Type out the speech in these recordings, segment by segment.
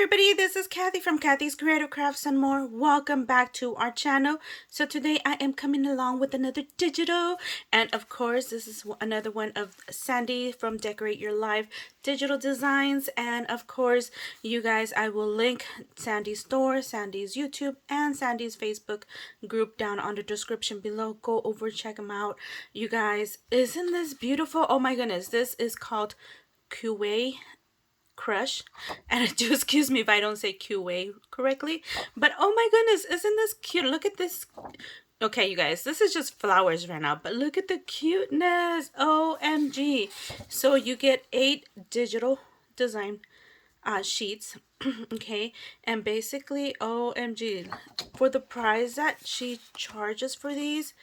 everybody, this is Kathy from Kathy's Creative Crafts and more. Welcome back to our channel. So today I am coming along with another digital, and of course this is another one of Sandy from Decorate Your Life digital designs. And of course you guys, I will link Sandy's store, Sandy's YouTube, and Sandy's Facebook group down on the description below. Go over, check them out. You guys, isn't this beautiful? Oh my goodness, this is called Kawaii Crush, and do excuse me if I don't say QA correctly, but oh my goodness, isn't this cute? Look at this. Okay, you guys, this is just flowers right now, but look at the cuteness. OMG. So you get 8 digital design sheets. Okay, and basically OMG, for the price that she charges for these,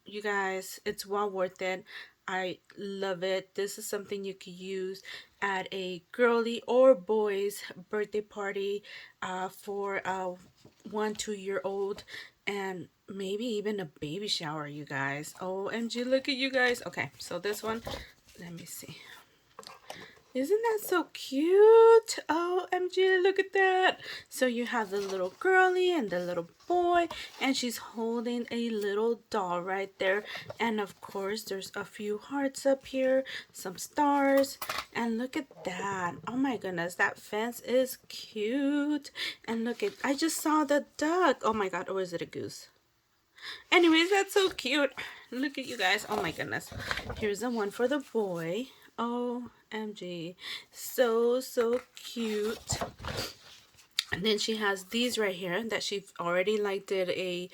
you guys, it's well worth it. I love it. This is something you could use at a girly or boy's birthday party for a 1-2-year-old, and maybe even a baby shower, you guys. OMG, look at you guys. Okay, so this one, let me see. Isn't that so cute? OMG, look at that. So you have the little girly and the little boy, and she's holding a little doll right there. And of course, there's a few hearts up here, some stars, and look at that. Oh my goodness, that fence is cute. And look at, I just saw the duck. Oh my god, or is it a goose? Anyways, that's so cute. Look at you guys. Oh my goodness. Here's the one for the boy. OMG, so cute. And then she has these right here that she already like did a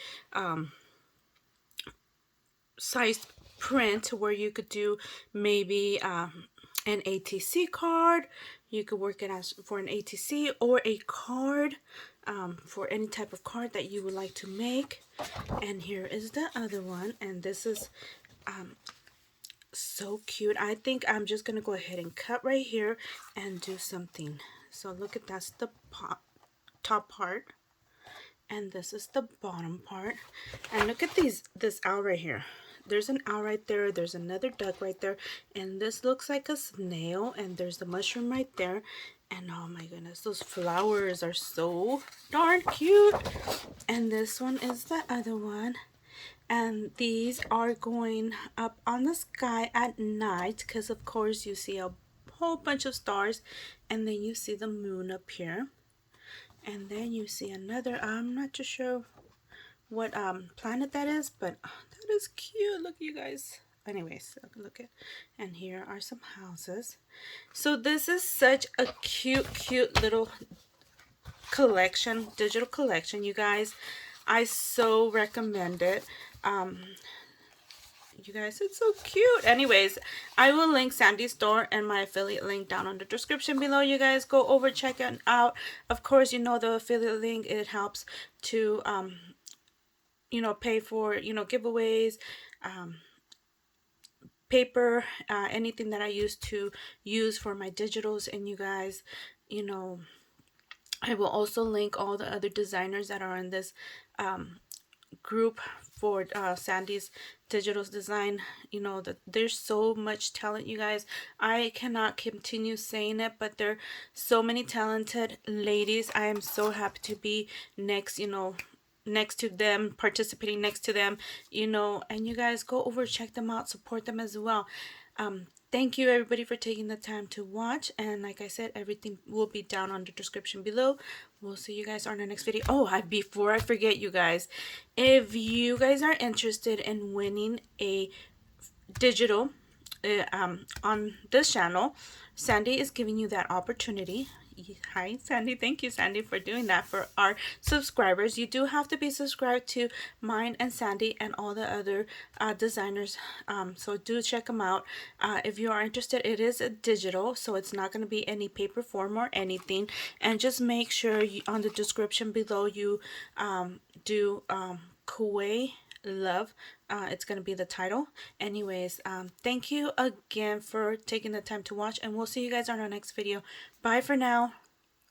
sized print where you could do maybe an ATC card. You could work it as for an ATC or a card, for any type of card that you would like to make. And here is the other one, and this is so cute. I think I'm just gonna go ahead and cut right here and do something. So look at, that's the top part, and this is the bottom part. And look at this owl right here. There's an owl right there, there's another duck right there, and this looks like a snail, and there's the mushroom right there. And oh my goodness, those flowers are so darn cute. And this one is the other one. And these are going up on the sky at night, because of course you see a whole bunch of stars, and then you see the moon up here, and then you see another, I'm not too sure what planet that is, but that is cute. Look, you guys. Anyways, look at, and here are some houses. So this is such a cute little collection, digital collection, you guys. I so recommend it. You guys, it's so cute. Anyways, I will link Sandy's store and my affiliate link down on the description below. You guys go over, check it out. Of course, you know, the affiliate link, it helps to you know, pay for, you know, giveaways, paper, anything that I used to use for my digitals. And you guys, you know, I will also link all the other designers that are in this group for Sandy's digital design. You know, that there's so much talent, you guys. I cannot continue saying it, but there are so many talented ladies. I am so happy to be next, you know, next to them, participating next to them, you know. And you guys go over, check them out, support them as well. Thank you everybody for taking the time to watch, and like I said, everything will be down on the description below. We'll see you guys on our next video. Oh, before I forget, you guys, if you guys are interested in winning a digital on this channel, Sandy is giving you that opportunity. Hi Sandy, thank you Sandy for doing that for our subscribers. You do have to be subscribed to mine and Sandy and all the other designers, so do check them out. If you are interested, it is a digital, so it's not going to be any paper form or anything. And just make sure you, on the description below, you do Kawaii Love. It's going to be the title. Anyways, thank you again for taking the time to watch, and we'll see you guys on our next video. Bye for now.